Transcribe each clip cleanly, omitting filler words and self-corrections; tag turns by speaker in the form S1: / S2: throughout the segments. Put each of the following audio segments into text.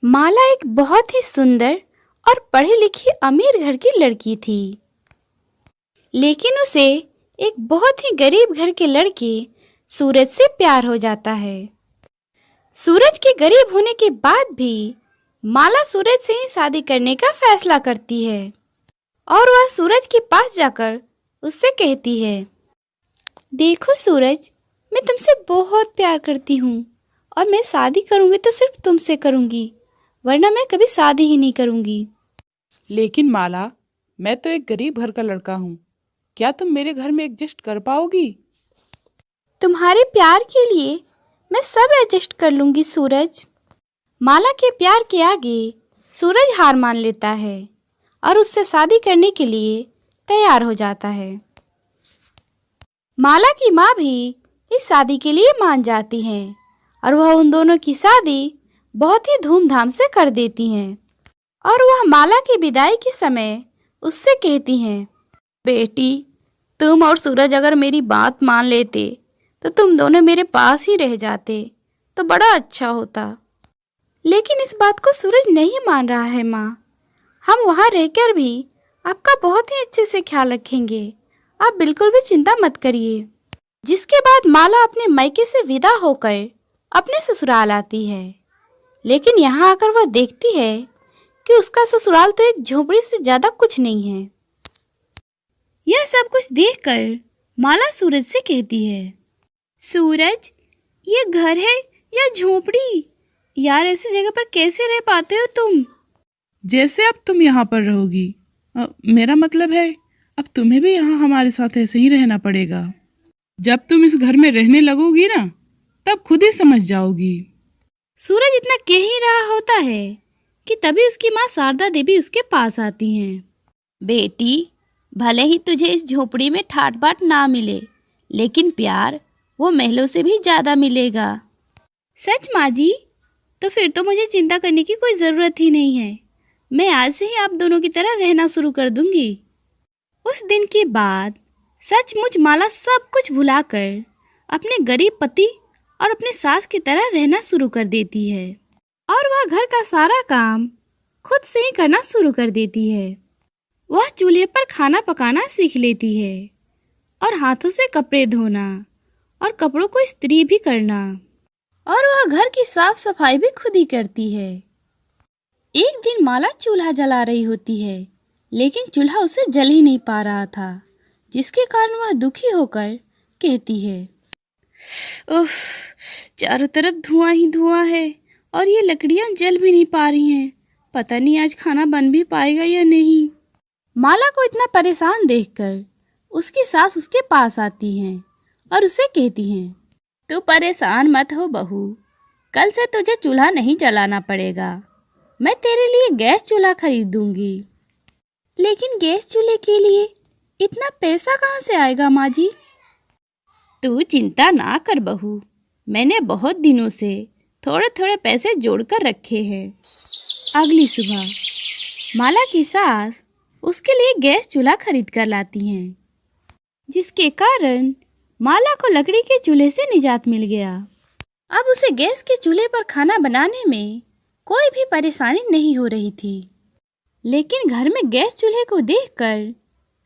S1: माला एक बहुत ही सुंदर और पढ़ी लिखी अमीर घर की लड़की थी, लेकिन उसे एक बहुत ही गरीब घर के लड़के सूरज से प्यार हो जाता है। सूरज के गरीब होने के बाद भी माला सूरज से ही शादी करने का फैसला करती है और वह सूरज के पास जाकर उससे कहती है, देखो सूरज, मैं तुमसे बहुत प्यार करती हूँ और मैं शादी करूँगी तो सिर्फ तुमसे करूँगी, वरना मैं कभी शादी ही नहीं करूँगी।
S2: लेकिन माला, मैं तो एक गरीब घर का लड़का हूँ, क्या तुम मेरे घर में एडजस्ट कर पाओगी?
S1: तुम्हारे प्यार के लिए मैं सब एडजस्ट कर लूँगी सूरज। माला के प्यार के आगे सूरज हार मान लेता है और उससे शादी करने के लिए तैयार हो जाता है। माला की माँ भी इस शादी के लिए मान जाती हैं और वह उन दोनों की शादी बहुत ही धूमधाम से कर देती हैं और वह माला की विदाई के समय उससे कहती हैं, बेटी, तुम और सूरज अगर मेरी बात मान लेते तो तुम दोनों मेरे पास ही रह जाते तो बड़ा अच्छा होता। लेकिन इस बात को सूरज नहीं मान रहा है माँ। हम वहाँ रहकर भी आपका बहुत ही अच्छे से ख्याल रखेंगे, आप बिल्कुल भी चिंता मत करिए। जिसके बाद माला अपने मायके से विदा होकर अपने ससुराल आती है, लेकिन यहाँ आकर वह देखती है कि उसका ससुराल तो एक झोपड़ी से ज्यादा कुछ नहीं है। यह सब कुछ देखकर माला सूरज से कहती है, सूरज, ये घर है या झोपड़ी? यार, ऐसी जगह पर कैसे रह पाते हो तुम?
S2: जैसे अब तुम यहाँ पर रहोगी, मेरा मतलब है अब तुम्हें भी यहाँ हमारे साथ ऐसे ही रहना पड़ेगा। जब तुम इस घर में रहने लगोगी ना, तब खुद ही समझ जाओगी।
S1: सूरज इतना कह ही रहा होता है कि तभी उसकी माँ शारदा देवी उसके पास आती हैं। बेटी, भले ही तुझे इस झोपड़ी में ठाट बाट ना मिले, लेकिन प्यार वो महलों से भी ज्यादा मिलेगा। सच माँ जी? तो फिर तो मुझे चिंता करने की कोई ज़रूरत ही नहीं है। मैं आज से ही आप दोनों की तरह रहना शुरू कर दूंगी। उस दिन के बाद सचमुच माला सब कुछ भुलाकर अपने गरीब पति और अपने सास की तरह रहना शुरू कर देती है और वह घर का सारा काम खुद से ही करना शुरू कर देती है। वह चूल्हे पर खाना पकाना सीख लेती है और हाथों से कपड़े धोना और कपड़ों को इस्त्री भी करना, और वह घर की साफ सफाई भी खुद ही करती है। एक दिन माला चूल्हा जला रही होती है, लेकिन चूल्हा उसे जल ही नहीं पा रहा था, जिसके कारण वह दुखी होकर कहती है, ओह, चारों तरफ धुआं ही धुआं है और ये लकड़ियां जल भी नहीं पा रही हैं। पता नहीं आज खाना बन भी पाएगा या नहीं। माला को इतना परेशान देखकर उसकी सास उसके पास आती हैं और उसे कहती हैं, तू परेशान मत हो बहू, कल से तुझे चूल्हा नहीं जलाना पड़ेगा। मैं तेरे लिए गैस चूल्हा खरीद दूंगी। लेकिन गैस चूल्हे के लिए इतना पैसा कहाँ से आएगा माँ जी? तू चिंता ना कर बहू, मैंने बहुत दिनों से थोड़े थोड़े पैसे जोड़कर रखे हैं। अगली सुबह माला की सास उसके लिए गैस चूल्हा खरीद कर लाती हैं, जिसके कारण माला को लकड़ी के चूल्हे से निजात मिल गया। अब उसे गैस के चूल्हे पर खाना बनाने में कोई भी परेशानी नहीं हो रही थी। लेकिन घर में गैस चूल्हे को देखकर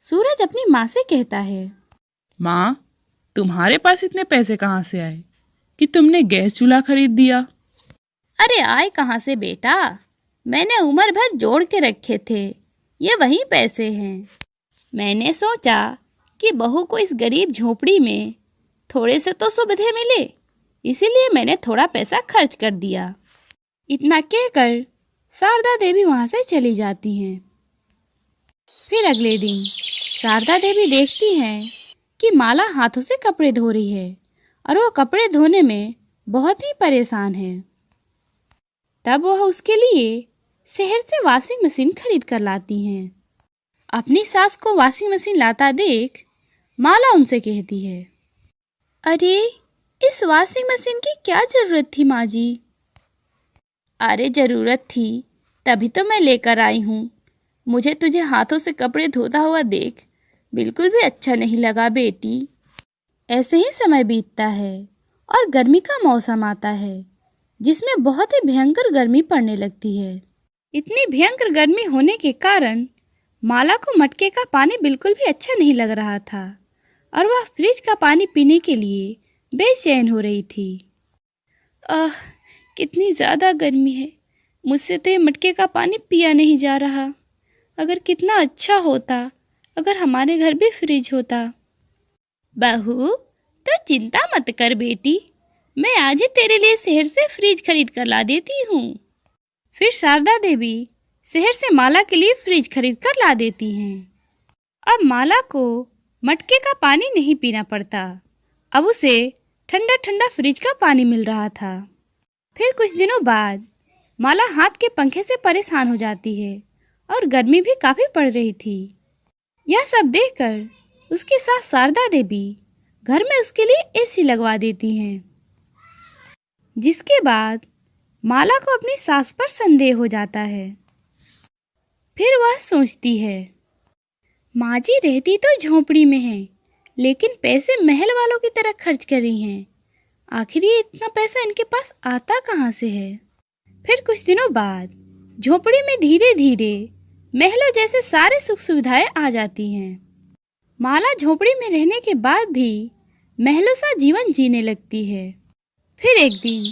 S1: सूरज अपनी माँ से कहता है,
S2: माँ, तुम्हारे पास इतने पैसे कहाँ से आए कि तुमने गैस चूल्हा खरीद दिया?
S1: अरे आए कहाँ से बेटा, मैंने उम्र भर जोड़ के रखे थे, ये वही पैसे हैं। मैंने सोचा कि बहू को इस गरीब झोपड़ी में थोड़े से तो सुविधा मिले, इसीलिए मैंने थोड़ा पैसा खर्च कर दिया। इतना कहकर शारदा देवी वहाँ से चली जाती हैं। फिर अगले दिन शारदा देवी देखती हैं कि माला हाथों से कपड़े धो रही है और वो कपड़े धोने में बहुत ही परेशान है। तब वह उसके लिए शहर से वॉशिंग मशीन खरीद कर लाती हैं। अपनी सास को वॉशिंग मशीन लाता देख माला उनसे कहती है, अरे, इस वॉशिंग मशीन की क्या ज़रूरत थी माँ जी? अरे ज़रूरत थी तभी तो मैं लेकर आई हूँ। मुझे तुझे हाथों से कपड़े धोता हुआ देख बिल्कुल भी अच्छा नहीं लगा बेटी। ऐसे ही समय बीतता है और गर्मी का मौसम आता है। जिसमें बहुत ही भयंकर गर्मी पड़ने लगती है। इतनी भयंकर गर्मी होने के कारण माला को मटके का पानी बिल्कुल भी अच्छा नहीं लग रहा था और वह फ्रिज का पानी पीने के लिए बेचैन हो रही थी। कितनी ज़्यादा गर्मी है, मुझसे तो ये मटके का पानी पिया नहीं जा रहा। अगर कितना अच्छा होता अगर हमारे घर भी फ्रिज होता। बहू, तो चिंता मत कर बेटी, मैं आज ही तेरे लिए शहर से फ्रिज खरीद कर ला देती हूँ। फिर शारदा देवी शहर से माला के लिए फ्रिज खरीद कर ला देती हैं। अब माला को मटके का पानी नहीं पीना पड़ता, अब उसे ठंडा ठंडा फ्रिज का पानी मिल रहा था। फिर कुछ दिनों बाद माला हाथ के पंखे से परेशान हो जाती है और गर्मी भी काफ़ी पड़ रही थी। यह सब देखकर उसकी सास शारदा देवी घर में उसके लिए एसी लगवा देती हैं, जिसके बाद माला को अपनी सास पर संदेह हो जाता है। फिर वह सोचती है, माँ जी रहती तो झोंपड़ी में है, लेकिन पैसे महल वालों की तरह खर्च कर रही हैं। आखिर ये इतना पैसा इनके पास आता कहाँ से है। फिर कुछ दिनों बाद झोंपड़ी में धीरे धीरे महलों जैसे सारे सुख सुविधाएं आ जाती हैं। माला झोंपड़ी में रहने के बाद भी महलों सा जीवन जीने लगती है। फिर एक दिन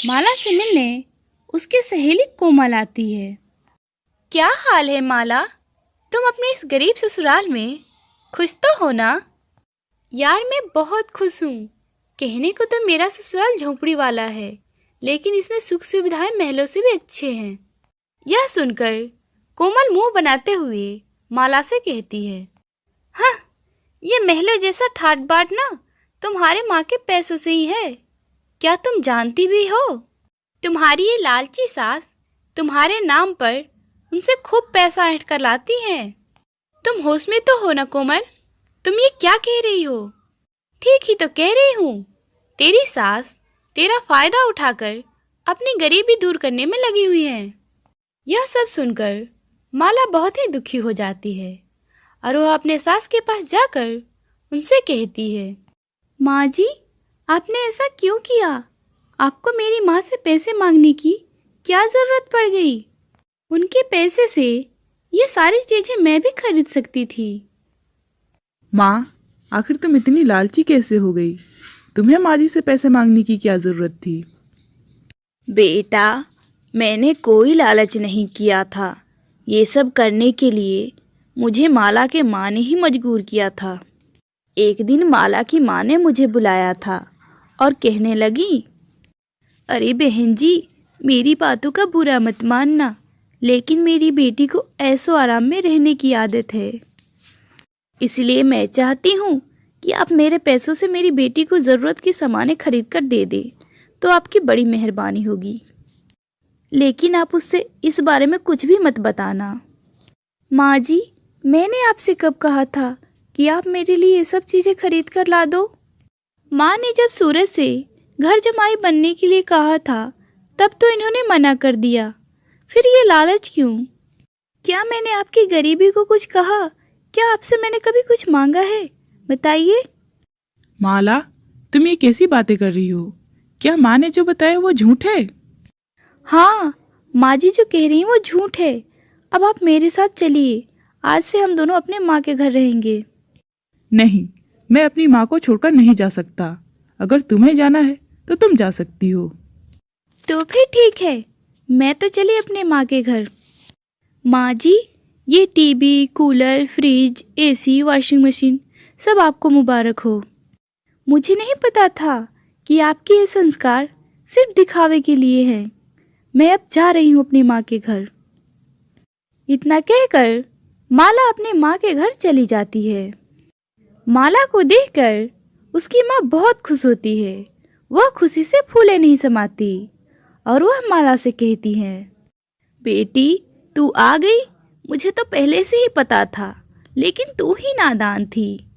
S1: माला से मिलने उसकी सहेली कोमल आती है। क्या हाल है माला, तुम अपने इस गरीब ससुराल में खुश तो हो ना? यार मैं बहुत खुश हूँ। कहने को तो मेरा ससुराल झोंपड़ी वाला है, लेकिन इसमें सुख सुविधाएं महलों से भी अच्छे हैं। यह सुनकर कोमल मुंह बनाते हुए माला से कहती है, हाँ, ये महलों जैसा ठाट बाट ना तुम्हारे माँ के पैसों से ही है। क्या तुम जानती भी हो, तुम्हारी ये लालची सास तुम्हारे नाम पर उनसे खूब पैसा ऐंठ कर लाती हैं। तुम होश में तो हो ना कोमल, तुम ये क्या कह रही हो? ठीक ही तो कह रही हूँ, तेरी सास तेरा फायदा उठाकर अपनी गरीबी दूर करने में लगी हुई है। यह सब सुनकर माला बहुत ही दुखी हो जाती है और वह अपने सास के पास जाकर उनसे कहती है, माँ जी, आपने ऐसा क्यों किया? आपको मेरी माँ से पैसे मांगने की क्या ज़रूरत पड़ गई? उनके पैसे से ये सारी चीज़ें मैं भी खरीद सकती थी।
S2: माँ, आखिर तुम इतनी लालची कैसे हो गई? तुम्हें माँ जी से पैसे मांगने की क्या ज़रूरत थी?
S1: बेटा, मैंने कोई लालच नहीं किया था। ये सब करने के लिए मुझे माला के माँ ने ही मजबूर किया था। एक दिन माला की माँ ने मुझे बुलाया था और कहने लगी, अरे बहन जी, मेरी बातों का बुरा मत मानना, लेकिन मेरी बेटी को ऐसो आराम में रहने की आदत है। इसलिए मैं चाहती हूँ कि आप मेरे पैसों से मेरी बेटी को ज़रूरत की सामानें खरीद कर दे दें, तो आपकी बड़ी मेहरबानी होगी। लेकिन आप उससे इस बारे में कुछ भी मत बताना। माँ जी, मैंने आपसे कब कहा था कि आप मेरे लिए ये सब चीज़ें खरीद कर ला दो? माँ ने जब सूरज से घर जमाई बनने के लिए कहा था, तब तो इन्होंने मना कर दिया। फिर ये लालच क्यों? क्या मैंने आपकी गरीबी को कुछ कहा? क्या आपसे मैंने कभी कुछ मांगा है? बताइए।
S2: माला, तुम ये कैसी बातें कर रही हो? क्या माँ ने जो बताया वो झूठ है?
S1: हाँ, माँ जी जो कह रही हैं वो झूठ है। अब आप मेरे साथ चलिए, आज से हम दोनों अपने माँ के घर रहेंगे।
S2: नहीं, मैं अपनी माँ को छोड़कर नहीं जा सकता। अगर तुम्हें जाना है तो तुम जा सकती हो।
S1: तो फिर ठीक है, मैं तो चली अपने माँ के घर। माँ जी, ये TV, cooler, fridge, AC, washing machine सब आपको मुबारक हो। मुझे नहीं पता था कि आपके ये संस्कार सिर्फ दिखावे के लिए हैं। मैं अब जा रही हूँ अपनी माँ के घर। इतना कहकर माला अपने माँ के घर चली जाती है। माला को देखकर उसकी माँ बहुत खुश होती है। वह खुशी से फूले नहीं समाती और वह माला से कहती है, बेटी, तू आ गई। मुझे तो पहले से ही पता था, लेकिन तू ही नादान थी।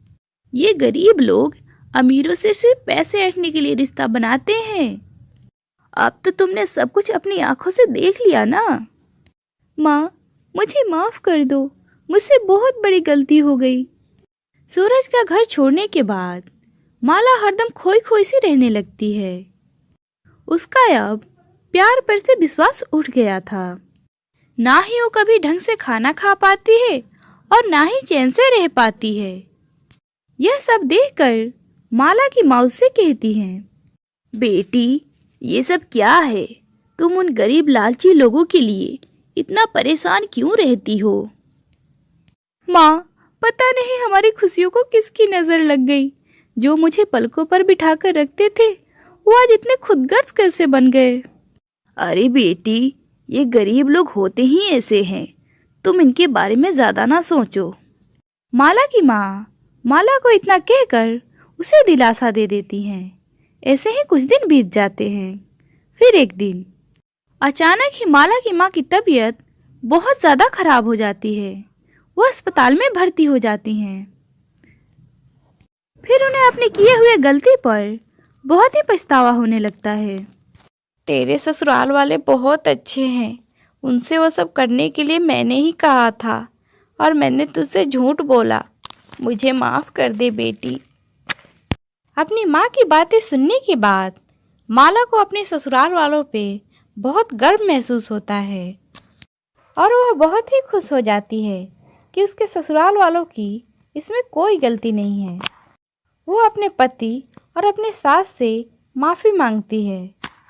S1: ये गरीब लोग अमीरों से सिर्फ पैसे ऐंठने के लिए रिश्ता बनाते हैं। अब तो तुमने सब कुछ अपनी आंखों से देख लिया ना। माँ, मुझे माफ़ कर दो, मुझसे बहुत बड़ी गलती हो गई। सूरज का घर छोड़ने के बाद माला हरदम खोई खोई सी रहने लगती है। उसका अब प्यार पर से विश्वास उठ गया था। ना ही वो कभी ढंग से खाना खा पाती है और ना ही चैन से रह पाती है। यह सब देखकर माला की माँ उससे कहती है, बेटी, ये सब क्या है? तुम उन गरीब लालची लोगों के लिए इतना परेशान क्यों रहती हो? माँ, पता नहीं हमारी खुशियों को किसकी नजर लग गई। जो मुझे पलकों पर बिठाकर रखते थे वो आज इतने खुदगर्ज कैसे बन गए? अरे बेटी, ये गरीब लोग होते ही ऐसे हैं, तुम इनके बारे में ज्यादा ना सोचो। माला की माँ माला को इतना कहकर उसे दिलासा दे देती हैं। ऐसे ही कुछ दिन बीत जाते हैं। फिर एक दिन अचानक ही माला की माँ की तबीयत बहुत ज़्यादा खराब हो जाती है। वो अस्पताल में भर्ती हो जाती हैं। फिर उन्हें अपने किए हुए गलती पर बहुत ही पछतावा होने लगता है। तेरे ससुराल वाले बहुत अच्छे हैं, उनसे वो सब करने के लिए मैंने ही कहा था और मैंने तुझसे झूठ बोला। मुझे माफ़ कर दे बेटी। अपनी माँ की बातें सुनने के बाद माला को अपने ससुराल वालों पे बहुत गर्व महसूस होता है और वह बहुत ही खुश हो जाती है कि उसके ससुराल वालों की इसमें कोई गलती नहीं है। वो अपने पति और अपने सास से माफ़ी मांगती है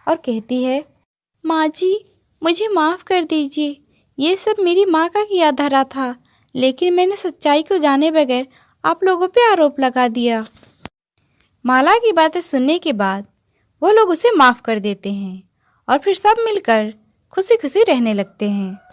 S1: और कहती है, माँ जी, मुझे माफ़ कर दीजिए। ये सब मेरी माँ का किया धरा था, लेकिन मैंने सच्चाई को जाने बगैर आप लोगों पे आरोप लगा दिया। माला की बातें सुनने के बाद वो लोग उसे माफ़ कर देते हैं और फिर सब मिलकर खुशी खुशी रहने लगते हैं।